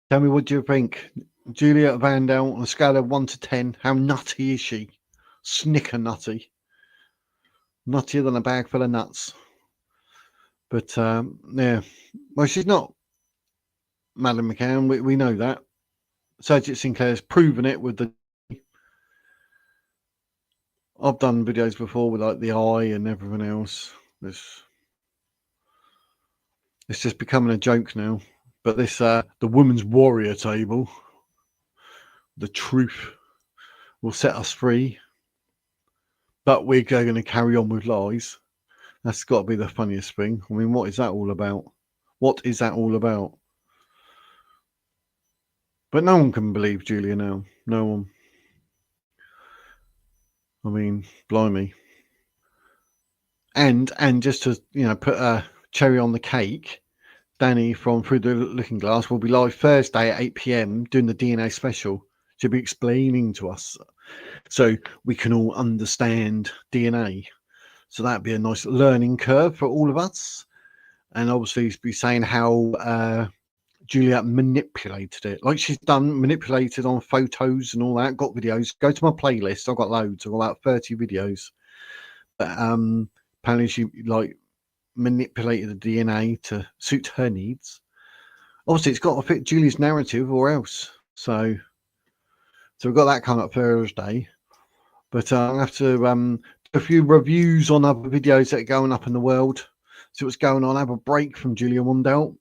Tell me, what do you think? Julia Wandelt, on a scale of 1 to 10, how nutty is she? Snicker nutty. Nuttier than a bag full of nuts. But, yeah. Well, she's not Madeleine McCann. We know that. Surgit Singh Clair's proven it with the... I've done videos before with, like, the eye and everything else. It's just becoming a joke now. But this, the woman's warrior table, the truth will set us free. But we're going to carry on with lies. That's got to be the funniest thing. I mean, what is that all about? What is that all about? But no one can believe Julia now. No one. I mean, blimey. And just to, you know, put a cherry on the cake, Danny from Through the Looking Glass will be live Thursday at 8 p.m. doing the DNA special. She'll be explaining to us so we can all understand DNA. So that'd be a nice learning curve for all of us. And obviously be saying how Julia manipulated it, like she's done, manipulated on photos and all that. Got videos. Go to my playlist. I've got loads. I've got about 30 videos. But apparently she like manipulated the DNA to suit her needs. Obviously, it's got to fit Julia's narrative, or else. So we've got that coming up Thursday. But I'll have to do a few reviews on other videos that are going up in the world. See what's going on. Have a break from Julia Wandelt.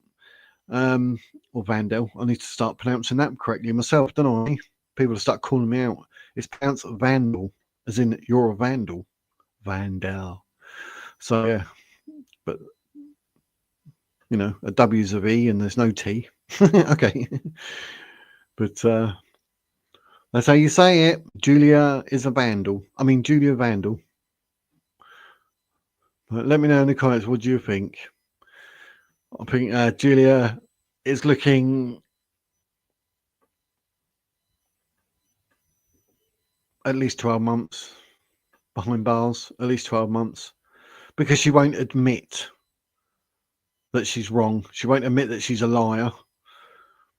Or Wandelt. I need to start pronouncing that correctly myself, don't I? People will start calling me out. It's pronounced Vandal, as in you're a vandal. Vandal. So yeah, but you know, a W's a V and there's no T. Okay, but that's how you say it. Julia is a vandal. I mean, Julia Wandelt. But let me know in the comments. What do you think? I think Julia is looking at least 12 months behind bars, at least 12 months, because she won't admit that she's wrong. She won't admit that she's a liar.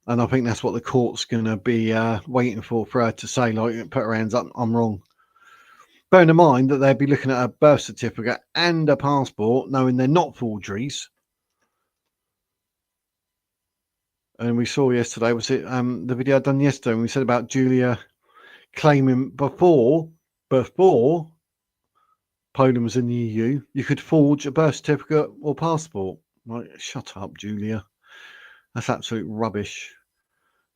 And I think that's what the court's going to be waiting for her to say, like, put her hands up, I'm wrong. Bearing in mind that they'd be looking at a birth certificate and a passport, knowing they're not forgeries. And we saw yesterday, was it the video I'd done yesterday, and we said about Julia claiming before Poland was in the EU, you could forge a birth certificate or passport. Like, shut up, Julia. That's absolute rubbish.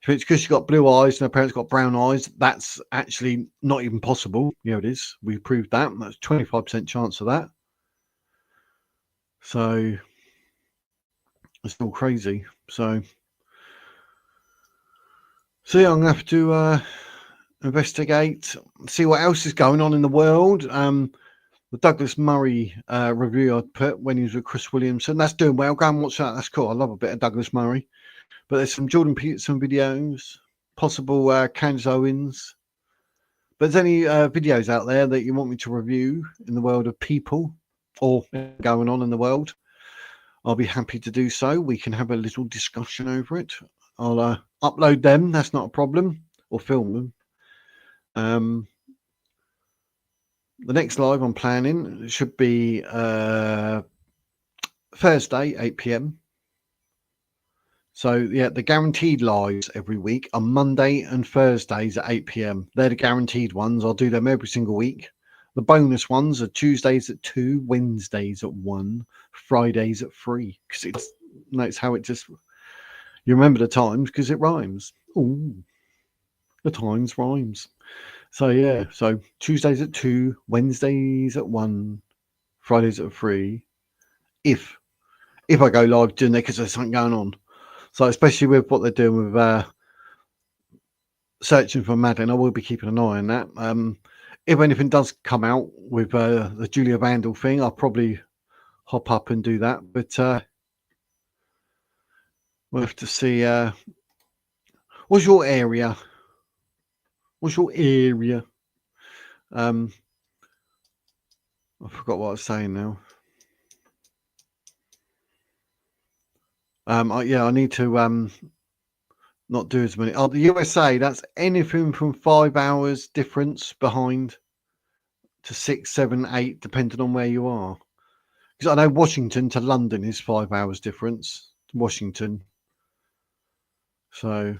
If it's because she's got blue eyes and her parents got brown eyes, that's actually not even possible. Yeah, it is. We proved that. That's 25% chance of that. So it's all crazy. So yeah, I'm gonna have to investigate, see what else is going on in the world. The Douglas Murray review I put when he was with Chris Williamson, that's doing well. Go and watch that. That's cool. I love a bit of Douglas Murray. But there's some Jordan Peterson videos, possible Candace Owens. But there's any videos out there that you want me to review in the world of people or going on in the world, I'll be happy to do so. We can have a little discussion over it. I'll upload them. That's not a problem. Or film them. The next live I'm planning should be Thursday, 8 p.m. So, yeah, the guaranteed lives every week are Monday and Thursdays at 8 p.m. They're the guaranteed ones. I'll do them every single week. The bonus ones are Tuesdays at 2, Wednesdays at 1, Fridays at 3. Because it's how it just... You remember the times because it rhymes. Ooh, the times rhymes. So, yeah. So, Tuesdays at 2, Wednesdays at 1, Fridays at 3. If I go live doing that because there's something going on. So especially with what they're doing with searching for Madeleine, I will be keeping an eye on that. If anything does come out with the Julia Wandelt thing, I'll probably hop up and do that. But we'll have to see. What's your area? What's your area? I forgot what I was saying now. I need to not do as many. Oh, the USA, that's anything from 5 hours difference behind to 6, 7, 8, depending on where you are. Because I know Washington to London is 5 hours difference. Washington. So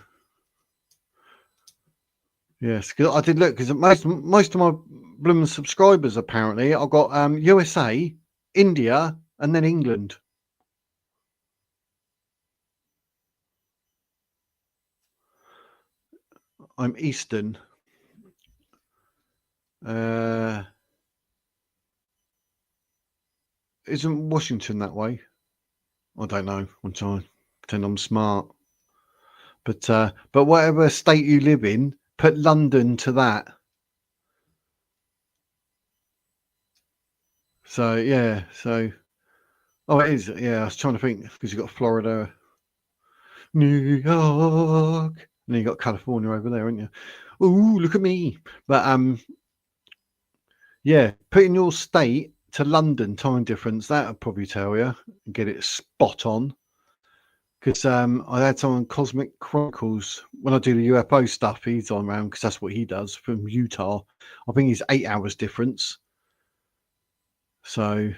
yes, because I did look, because most of my blooming subscribers apparently I've got USA, India, and then England. I'm Eastern. Isn't Washington that way? I don't know. I'm trying to pretend I'm smart. But whatever state you live in, put London to that. So yeah, so oh, it is. Yeah, I was trying to think because you got Florida, New York, and then you got California over there, haven't you? Ooh, look at me. But yeah, putting your state to London time difference, that'll probably tell you and get it spot on. Because I had someone Cosmic Chronicles when I do the UFO stuff. He's on around because that's what he does from Utah. I think he's 8 hours difference. So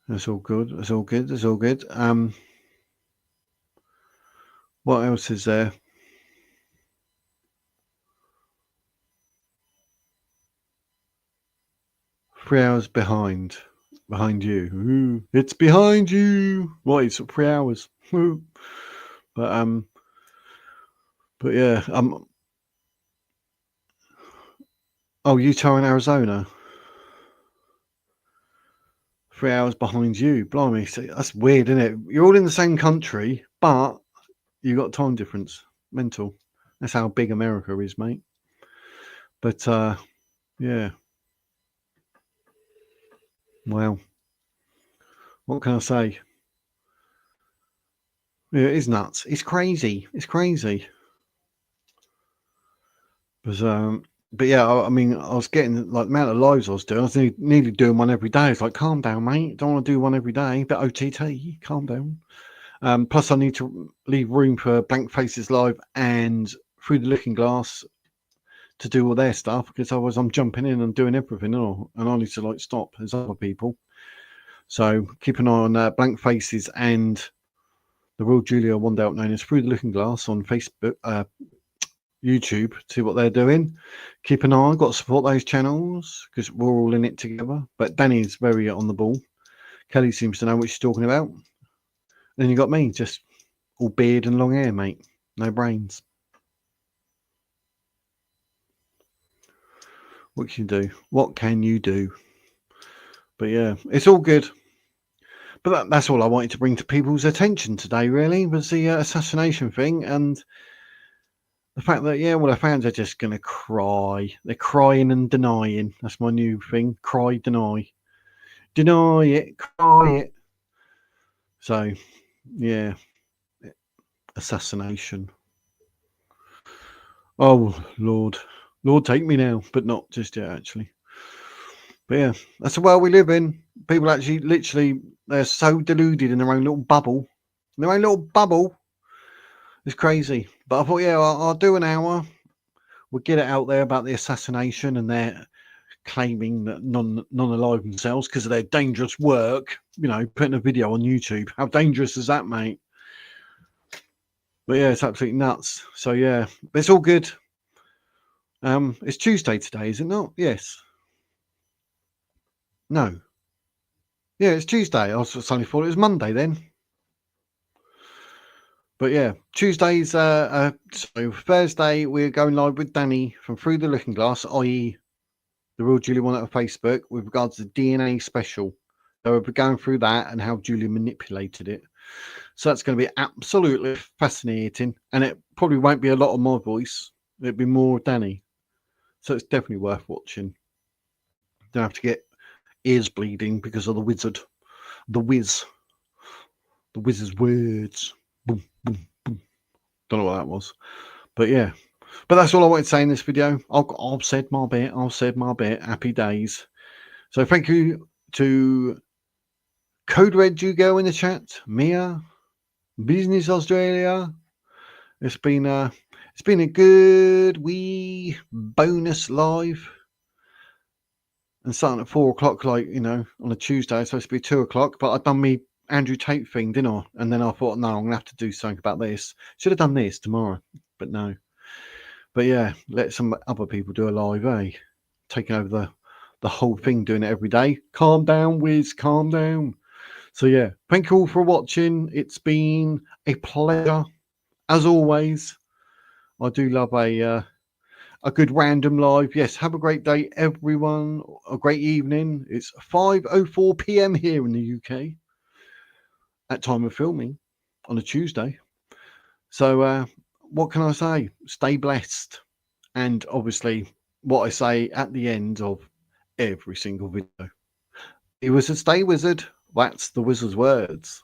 that's all good. That's all good. That's all good. What else is there? Three hours behind you. Ooh, it's behind you. What is it? 3 hours. But yeah. Oh, Utah and Arizona. 3 hours behind you. Blimey, so that's weird, isn't it? You're all in the same country, but you got time difference. Mental. That's how big America is, mate. But yeah. Well, what can I say? Yeah, it is nuts. It's crazy. It's crazy. But yeah, I mean, I was getting like the amount of lives I was doing. I was nearly doing one every day. It's like, calm down, mate. Don't want to do one every day. But OTT, calm down. Plus, I need to leave room for Blank Faces Live and Through the Looking Glass to do all their stuff because otherwise I'm jumping in and doing everything, and I need to like stop as other people. So keep an eye on Blank Faces and the real Julia Wandelt, known as Through the Looking Glass, on Facebook, YouTube, see what they're doing. Keep an eye, got to support those channels because we're all in it together. But Danny's very on the ball. Kelly seems to know what she's talking about. Then you got me, just all beard and long hair, mate. No brains. What can you do? What can you do? But yeah, it's all good. But that's all I wanted to bring to people's attention today, really, was the assassination thing and the fact that, yeah, well, our fans are just going to cry. They're crying and denying. That's my new thing. Cry, deny. Deny it, cry it. So, yeah. Assassination. Oh, Lord. Lord, take me now. But not just yet, actually. But yeah, that's the world we live in. People actually, literally, they're so deluded in their own little bubble. Their own little bubble. It's crazy. But I thought, yeah, I'll do an hour. We'll get it out there about the assassination, and they're claiming that none alive themselves because of their dangerous work. You know, putting a video on YouTube. How dangerous is that, mate? But yeah, it's absolutely nuts. So yeah, but it's all good. It's Tuesday today, is it not? Yes. No. Yeah, it's Tuesday. I suddenly thought it was Monday then. But yeah, Tuesday's so Thursday we're going live with Danny from Through the Looking Glass, i.e. the real Julia Wandelt on Facebook, with regards to the DNA special. So we'll be going through that and how Julia manipulated it. So that's going to be absolutely fascinating, and it probably won't be a lot of my voice. It'll be more Danny. So it's definitely worth watching. Don't have to get ears bleeding because of the wizard, the wizard's words. Boom, boom, boom. Don't know what that was, but yeah. But that's all I wanted to say in this video. I've said my bit. I've said my bit. Happy days. So thank you to Code Red Jugo in the chat, Mia, Business Australia. It's been a good wee bonus live. And starting at 4 o'clock, like, you know, on a Tuesday, it's supposed to be 2 o'clock. But I've done me Andrew Tate thing, didn't I? And then I thought, no, I'm going to have to do something about this. Should have done this tomorrow, but no. But yeah, let some other people do a live, eh? Taking over the whole thing, doing it every day. Calm down, Wiz, calm down. So yeah, thank you all for watching. It's been a pleasure, as always. I do love a good random live. Yes, have a great day, everyone. A great evening. It's 5:04 p.m. here in the UK. at time of filming on a Tuesday. So what can I say? Stay blessed. And obviously what I say at the end of every single video. He was a stay wizard. That's the wizard's words.